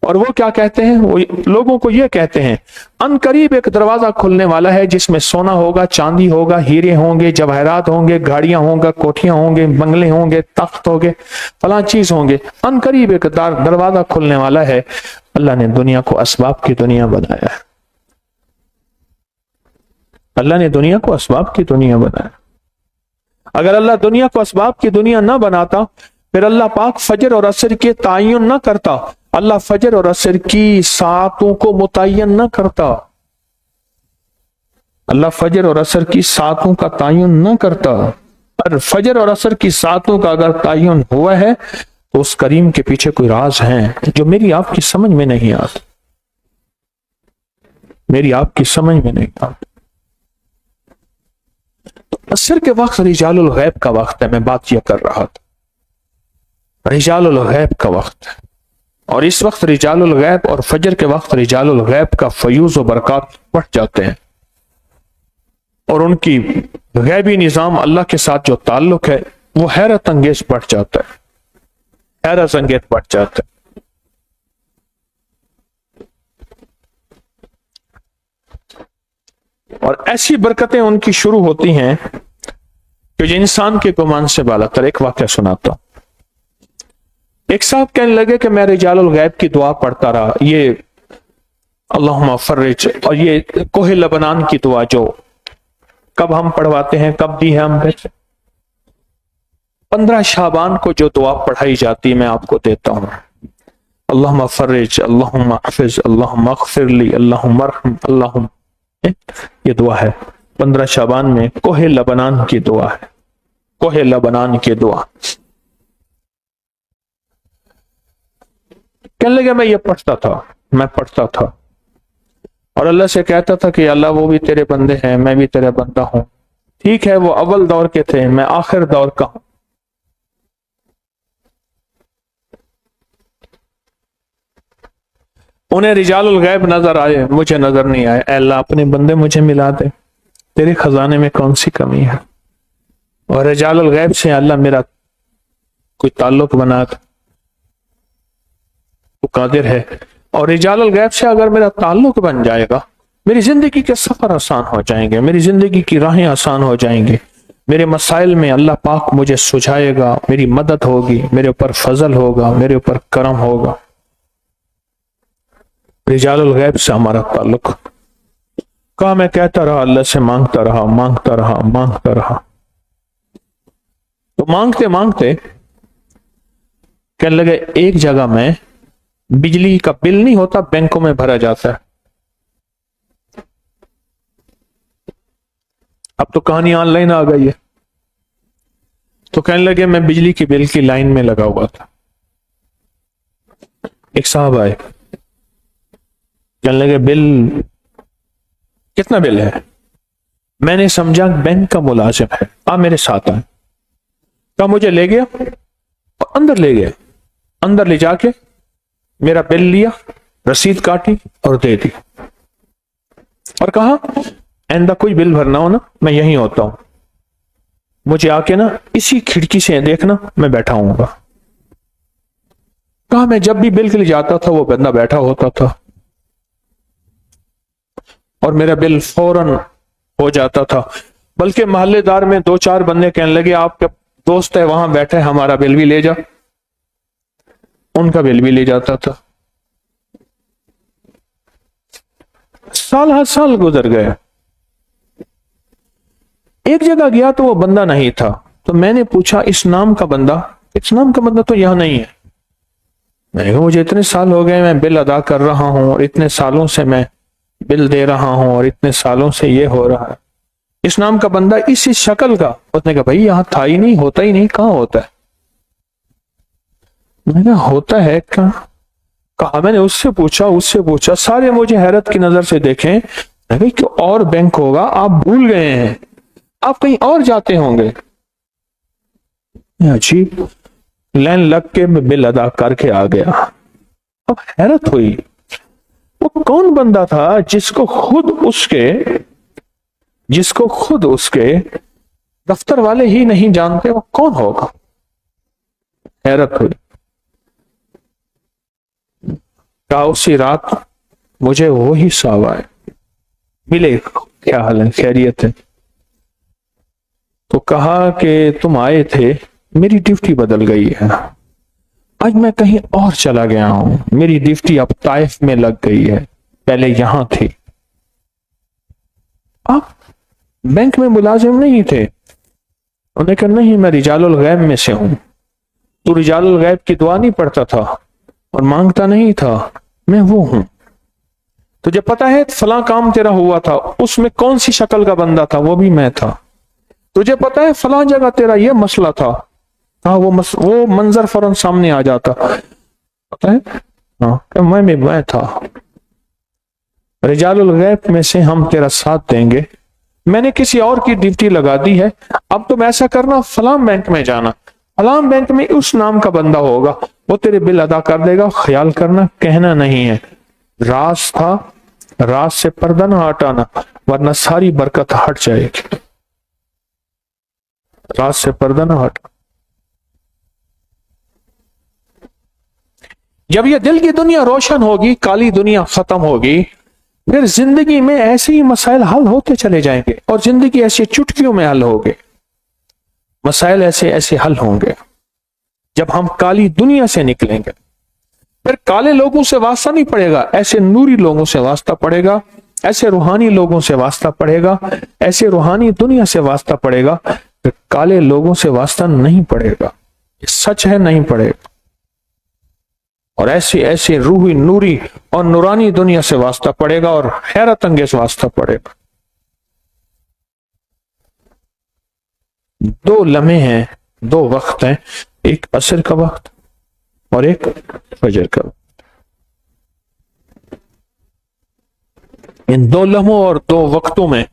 اور وہ کیا کہتے ہیں؟ وہ لوگوں کو یہ کہتے ہیں ان قریب ایک دروازہ کھلنے والا ہے جس میں سونا ہوگا, چاندی ہوگا, ہیرے ہوں گے, جواہرات ہوں گے, گاڑیاں ہوں گے, کوٹھیاں ہوں گے, بنگلے ہوں گے, تخت ہوں گے, فلاں چیز ہوں گے. ان قریب ایک دروازہ کھلنے والا ہے. اللہ نے دنیا کو اسباب کی دنیا بنایا ہے. اللہ نے دنیا کو اسباب کی دنیا بنایا. اگر اللہ دنیا کو اسباب کی دنیا نہ بناتا, پھر اللہ پاک فجر اور عصر کے تعین نہ کرتا, اللہ فجر اور عصر کی ساعتوں کو متعین نہ کرتا, اللہ فجر اور عصر کی ساعتوں کا تعین نہ کرتا. اور فجر اور عصر کی ساعتوں کا اگر تعین ہوا ہے تو اس کریم کے پیچھے کوئی راز ہیں جو میری آپ کی سمجھ میں نہیں آتا, میری آپ کی سمجھ میں نہیں آتا. عصر کے وقت رجال الغیب کا وقت ہے. میں بات یہ کر رہا تھا, رجال الغیب کا وقت ہے. اور اس وقت رجال الغیب اور فجر کے وقت رجال الغیب کا فیوز و برکات بڑھ جاتے ہیں, اور ان کی غیبی نظام اللہ کے ساتھ جو تعلق ہے وہ حیرت انگیز بڑھ جاتا ہے, حیرت انگیز بڑھ جاتا ہے. اور ایسی برکتیں ان کی شروع ہوتی ہیں کہ جو انسان کے گمان سے بالا تر. ایک واقعہ سناتا ہوں. ایک صاحب کہنے لگے کہ میں رجال الغیب کی دعا پڑھتا رہا, یہ اللہم فرج, اور یہ کوہ لبنان کی دعا جو کب ہم پڑھواتے ہیں, کب دی ہے ہم پہ 15 شعبان کو جو دعا پڑھائی جاتی میں آپ کو دیتا ہوں. اللہم فرج, اللہم احفظ, اللہم اغفر لی, اللہم ارحم, اللہم. یہ دعا ہے 15 شعبان میں کوہ لبنان کی دعا ہے, کوہ لبنان کی دعا. کہنے لگے میں یہ پڑھتا تھا اور اللہ سے کہتا تھا کہ اللہ وہ بھی تیرے بندے ہیں, میں بھی تیرے بندہ ہوں. ٹھیک ہے, وہ اول دور کے تھے, میں آخر دور کا ہوں. انہیں رجال الغیب نظر آئے, مجھے نظر نہیں آئے. اے اللہ اپنے بندے مجھے ملا دے, تیرے خزانے میں کون سی کمی ہے. اور رجال الغیب سے اللہ میرا کوئی تعلق بنا دے, وہ قادر ہے. اور رجال الغیب سے اگر میرا تعلق بن جائے گا, میری زندگی کے سفر آسان ہو جائیں گے, میری زندگی کی راہیں آسان ہو جائیں گے, میرے مسائل میں اللہ پاک مجھے سجھائے گا, میری مدد ہوگی, میرے اوپر فضل ہوگا, میرے اوپر کرم ہوگا. رجال الغیب سے ہمارا تعلق. کہا میں کہتا رہا, اللہ سے مانگتا رہا. تو مانگتے کہنے لگے ایک جگہ میں بجلی کا بل نہیں ہوتا, بینکوں میں بھرا جاتا ہے. اب تو کہانی آن لائن آ گئی ہے. تو کہنے لگے میں بجلی کی بل کی لائن میں لگا ہوا تھا. ایک صاحب آئے, کہنے لگے بل کتنا بل ہے؟ میں نے سمجھا بینک کا ملازم ہے, آپ میرے ساتھ آئے. کہا مجھے لے گیا اور اندر لے گیا. اندر لے جا کے میرا بل لیا, رسید کاٹی اور دے دی, اور کہا آئندہ کوئی بل بھرنا ہو نا میں یہیں ہوتا ہوں, مجھے آ کے نا اسی کھڑکی سے دیکھنا, میں بیٹھا ہوں گا. کہا میں جب بھی بل کے لیے جاتا تھا وہ بندہ بیٹھا ہوتا تھا اور میرا بل فوراً ہو جاتا تھا. بلکہ محلے دار میں 2-4 بندے کہنے لگے آپ کا دوست ہے وہاں بیٹھے, ہمارا بل بھی لے جا. ان کا بل بھی لے جاتا تھا. سال ہر سال گزر گئے. ایک جگہ گیا تو وہ بندہ نہیں تھا. تو میں نے پوچھا اس نام کا بندہ تو یہاں نہیں ہے. میں نے کہا مجھے اتنے سال ہو گئے, میں بل ادا کر رہا ہوں اور اتنے سالوں سے میں بل دے رہا ہوں اور اتنے سالوں سے یہ ہو رہا ہے, اس نام کا بندہ اسی شکل کا. اس نے کہا بھائی یہاں تھا ہی نہیں, ہوتا ہی نہیں, کہاں ہوتا ہے؟ میں نے کہا ہوتا ہے کہاں؟ کہا میں نے اس سے پوچھا, سارے مجھے حیرت کی نظر سے دیکھیں. کہ اور بینک ہوگا, آپ بھول گئے ہیں, آپ کہیں اور جاتے ہوں گے. عجیب, لائن لگ کے میں بل ادا کر کے آ گیا. اب حیرت ہوئی, وہ کون بندہ تھا جس کو خود اس کے دفتر والے ہی نہیں جانتے, وہ کون ہوگا؟ حیرت ہوئی. کہا اسی رات مجھے وہی صاحب آئے, ملے, کیا حال ہے, خیریت ہے؟ تو کہا کہ تم آئے تھے, میری ڈیوٹی بدل گئی ہے, آج میں کہیں اور چلا گیا ہوں, میری ڈیوٹی اب طائف میں لگ گئی ہے, پہلے یہاں تھی. آپ بینک میں ملازم نہیں تھے؟ انہوں نے کہا نہیں, میں رجال الغیب میں سے ہوں. تو رجال الغیب کی دعا نہیں پڑھتا تھا اور مانگتا نہیں تھا؟ میں وہ ہوں. تجھے پتا ہے فلاں کام تیرا ہوا تھا, اس میں کون سی شکل کا بندہ تھا؟ وہ بھی میں تھا. تجھے پتا ہے فلاں جگہ تیرا یہ مسئلہ تھا, کہا وہ منظر فوراً سامنے آ جاتا. پتا ہے, ہاں, کہ میں تھا. رجال الغیب میں سے ہم تیرا ساتھ دیں گے, میں نے کسی اور کی ڈیوٹی لگا دی ہے, اب تم ایسا کرنا, فلاں بینک میں جانا, فلاں بینک میں اس نام کا بندہ ہوگا, وہ تیرے بل ادا کر دے گا. خیال کرنا, کہنا نہیں ہے, راز تھا, راز سے پردہ نہ ہٹانا ورنہ ساری برکت ہٹ جائے گی. راز سے پردہ نہ ہٹا. جب یہ دل کی دنیا روشن ہوگی, کالی دنیا ختم ہوگی, پھر زندگی میں ایسے ہی مسائل حل ہوتے چلے جائیں گے, اور زندگی ایسی چٹکیوں میں حل ہوگے. مسائل ایسے حل ہوں گے جب ہم کالی دنیا سے نکلیں گے. پھر کالے لوگوں سے واسطہ نہیں پڑے گا, ایسے نوری لوگوں سے واسطہ پڑے گا, ایسے روحانی لوگوں سے واسطہ پڑے گا, ایسے روحانی دنیا سے واسطہ پڑے گا. پھر کالے لوگوں سے واسطہ نہیں پڑے گا, یہ سچ ہے, نہیں پڑے گا. اور ایسے روحی نوری اور نورانی دنیا سے واسطہ پڑے گا, اور حیرت انگیز واسطہ پڑے گا. 2 لمحے ہیں, 2 وقت ہیں, ایک عصر کا وقت اور ایک فجر کا وقت. ان 2 لمحوں اور 2 وقتوں میں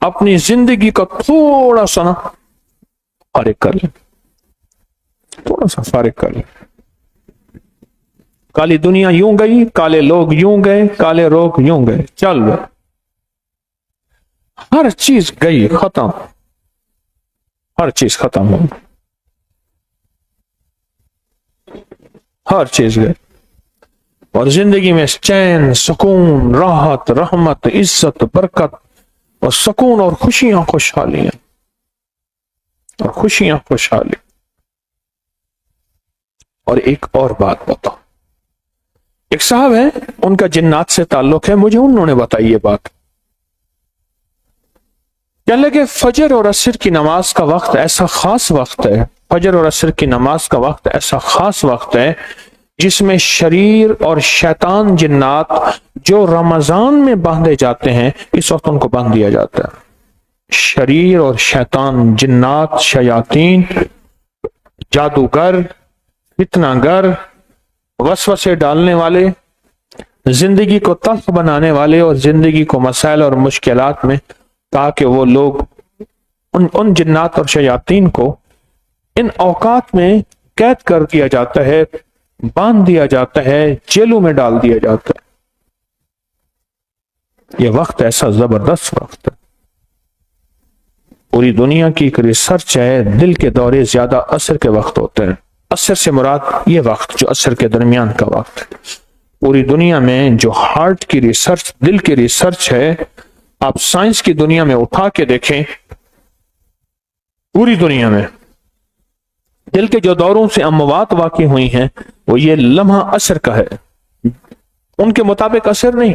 اپنی زندگی کا تھوڑا سا نا فارغ کر لیں, تھوڑا سا فارغ کر لیں. کالی دنیا یوں گئی, کالے لوگ یوں گئے, کالے روگ یوں گئے, چل گئے, ہر چیز گئی, ختم, ہر چیز ختم ہو, ہر چیز گئی. اور زندگی میں چین, سکون, راحت, رحمت, عزت, برکت اور سکون اور خوشیاں, خوشحالیاں اور خوشیاں, خوشحالی. اور ایک اور بات بتاؤ, ایک صاحب ہیں, ان کا جنات سے تعلق ہے, مجھے انہوں نے بتائی یہ بات. کہنے لگے فجر اور عصر کی نماز کا وقت ایسا خاص وقت ہے, فجر اور عصر کی نماز کا وقت ایسا خاص وقت ہے جس میں شریر اور شیطان جنات جو رمضان میں باندھے جاتے ہیں, اس وقت ان کو باندھ دیا جاتا ہے. شریر اور شیطان جنات, شیاطین, جادوگر, فتنہ گر, وسوسے ڈالنے والے, زندگی کو تلخ بنانے والے اور زندگی کو مسائل اور مشکلات میں, تاکہ وہ لوگ ان جنات اور شیاطین کو ان اوقات میں قید کر دیا جاتا ہے, باندھ دیا جاتا ہے, جیلوں میں ڈال دیا جاتا ہے. یہ وقت ایسا زبردست وقت ہے. پوری دنیا کی ایک ریسرچ ہے, دل کے دورے زیادہ عصر کے وقت ہوتے ہیں. عصر سے مراد یہ وقت جو عصر کے درمیان کا وقت ہے. پوری دنیا میں جو ہارٹ کی ریسرچ, دل کی ریسرچ ہے, آپ سائنس کی دنیا میں اٹھا کے دیکھیں, پوری دنیا میں دل کے جو دوروں سے اموات واقع ہوئی ہیں وہ یہ لمحہ عصر کا ہے. ان کے مطابق عصر نہیں,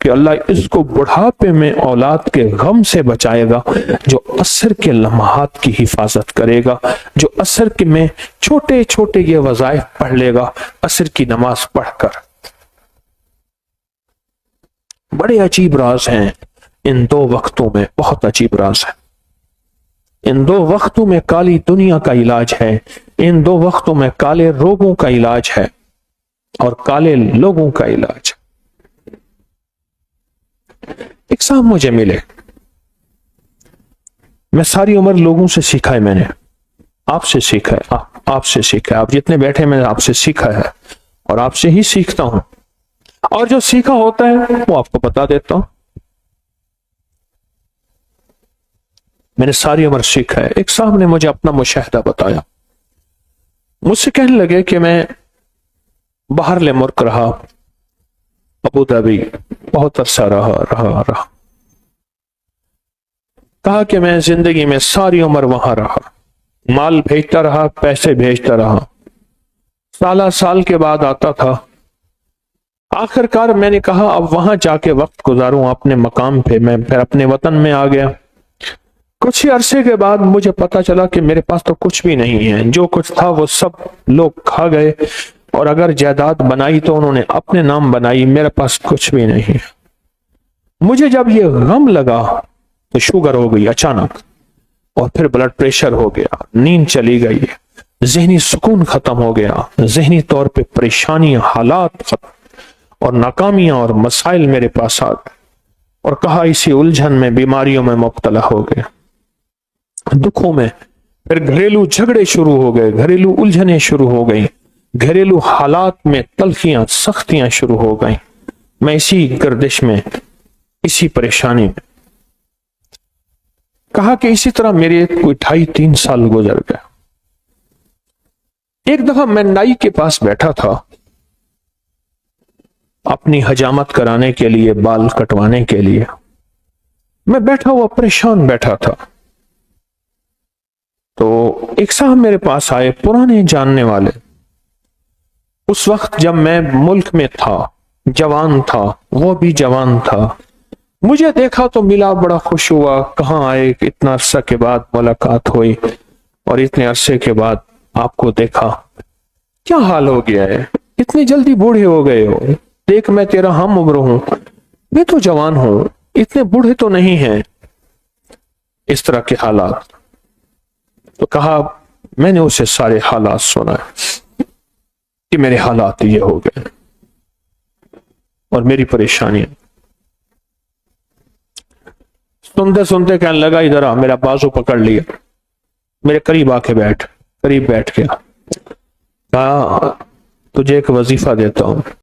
کہ اللہ اس کو بڑھاپے میں اولاد کے غم سے بچائے گا، جو عصر کے لمحات کی حفاظت کرے گا، جو عصر کے میں چھوٹے چھوٹے یہ وظائف پڑھ لے گا عصر کی نماز پڑھ کر۔ بڑے عجیب راز ہیں ان دو وقتوں میں، بہت عجیب راز ہے۔ ان دو وقتوں میں کالی دنیا کا علاج ہے، ان دو وقتوں میں کالے روگوں کا علاج ہے اور کالے لوگوں کا علاج۔ ایک صاحب مجھے ملے، میں ساری عمر لوگوں سے سیکھا ہے، میں نے آپ سے سیکھا ہے، آپ سے سیکھا ہے، آپ جتنے بیٹھے میں نے آپ سے سیکھا ہے اور آپ سے ہی سیکھتا ہوں، اور جو سیکھا ہوتا ہے وہ آپ کو بتا دیتا ہوں۔ میں نے ساری عمر سیکھا ہے۔ ایک صاحب نے مجھے اپنا مشاہدہ بتایا، مجھ سے کہنے لگے کہ میں باہر ملک رہا، ابو دھابی بہت عرصہ رہا، کہا کہ میں زندگی میں ساری عمر وہاں رہا، مال بھیجتا رہا، پیسے بھیجتا رہا، سالہ سال کے بعد آتا تھا۔ آخر کار میں نے کہا اب وہاں جا کے وقت گزاروں اپنے مقام پہ، میں پھر اپنے وطن میں آ گیا۔ کچھ ہی عرصے کے بعد مجھے پتا چلا کہ میرے پاس تو کچھ بھی نہیں ہے، جو کچھ تھا وہ سب لوگ کھا گئے، اور اگر جائیداد بنائی تو انہوں نے اپنے نام بنائی، میرے پاس کچھ بھی نہیں ہے۔ مجھے جب یہ غم لگا تو شوگر ہو گئی اچانک، اور پھر بلڈ پریشر ہو گیا، نیند چلی گئی، ذہنی سکون ختم ہو گیا، ذہنی طور پہ پریشانیاں، حالات ختم اور ناکامیاں اور مسائل میرے پاس آ گئے، اور کہا اسی الجھن میں، بیماریوں میں مبتلا ہو گئے، دکھوں میں، پھر گھریلو جھگڑے شروع ہو گئے، گھریلو الجھنیں شروع ہو گئیں، گھریلو حالات میں تلخیاں، سختیاں شروع ہو گئیں، میں اسی گردش میں، اسی پریشانی میں۔ کہا کہ اسی طرح میرے کوئی 2.5-3 سال گزر گئے۔ ایک دفعہ میں نائی کے پاس بیٹھا تھا اپنی حجامت کرانے کے لیے، بال کٹوانے کے لیے، میں بیٹھا ہوا پریشان بیٹھا تھا، تو ایک صاحب میرے پاس آئے، پرانے جاننے والے، اس وقت جب میں ملک میں تھا، جوان تھا، وہ بھی جوان تھا، مجھے دیکھا تو ملا، بڑا خوش ہوا، کہاں آئے، اتنا عرصہ کے بعد ملاقات ہوئی اور اتنے عرصے کے بعد آپ کو دیکھا، کیا حال ہو گیا ہے، اتنی جلدی بوڑھے ہو گئے ہو، دیکھ میں تیرا ہم عمر ہوں، میں تو جوان ہوں، اتنے بوڑھے تو نہیں ہیں، اس طرح کے حالات۔ تو کہا میں نے اسے سارے حالات سنا کہ میرے حالات یہ ہو گئے اور میری پریشانیاں۔ سنتے سنتے کہنے لگا ادھر آ، میرا بازو پکڑ لیا، میرے قریب آ کے قریب بیٹھ گیا، کہا تجھے ایک وظیفہ دیتا ہوں،